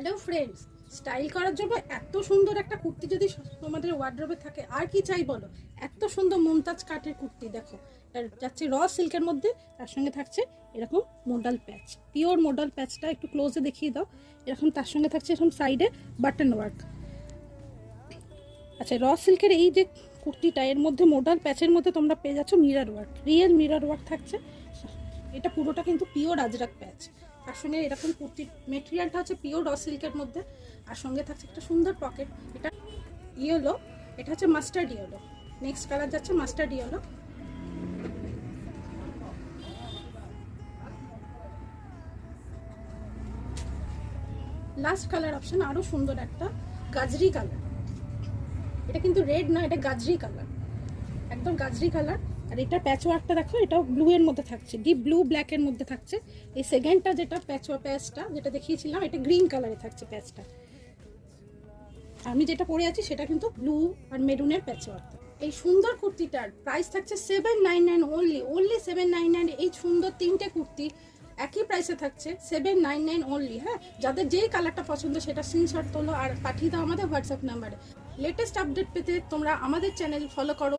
Hello friends, style করার জন্য এত সুন্দর একটা কুর্তি যদি তোমাদের ওয়ার্ড্রোবে থাকে আর কি চাই বলো। এত সুন্দর মুমতাজ কাটের কুর্তি দেখো, আর যাচ্ছে র সিল্কের মধ্যে, তার সঙ্গে থাকছে এরকম মোডাল প্যাচ, পিওর মোডাল প্যাচটা একটু ক্লোজে দেখিয়ে দাও। এরকম তার সঙ্গে থাকছে এরকম সাইডে বাটন ওয়ার্ক। আচ্ছা, র সিল্কের এই যে কুর্তিটা, এর মধ্যে মোডাল প্যাচের মধ্যে তোমরা পেয়ে যাচ্ছ mirror work, real mirror work থাকছে। এটা পুরোটা কিন্তু পিওর আজরাক প্যাচ। তার সঙ্গে এরকম কুর্তির মেটেরিয়ালটা হচ্ছে পিওর র সিল্কের মধ্যে, আর সঙ্গে থাকছে একটা সুন্দর পকেট। এটা ইয়েলো, এটা হচ্ছে মাস্টার্ড ইয়েলো। নেক্সট কালার যাচ্ছে mustard yellow. Last colour option আরও সুন্দর একটা গাজরি কালার। এটা কিন্তু রেড না, এটা গাজরি কালার, একদম গাজরি কালার। আর এটা প্যাচ ওয়ার্কটা দেখো, এটাও ব্লু এর মধ্যে থাকছে, ডিপ ব্লু ব্ল্যাক এর মধ্যে থাকছে। এই সেকেন্ডটা যেটা প্যাচটা যেটা দেখিয়েছিলাম, এটা গ্রিন কালারে থাকছে প্যাচটা। আমি যেটা পরে আছি সেটা কিন্তু ব্লু আর মেরুনের প্যাচ ওয়ার্ক। এই সুন্দর কুর্তিটার প্রাইস থাকছে 799 অনলি 799। এই সুন্দর তিনটে কুর্তি একই প্রাইসে থাকছে 799 অনলি। হ্যাঁ, যাদের যেই কালারটা পছন্দ সেটা স্ক্রিনশট তোলো আর পাঠিয়ে দাও আমাদের হোয়াটসঅ্যাপ নাম্বারে। লেটেস্ট আপডেট পেতে তোমরা আমাদের চ্যানেল ফলো করো।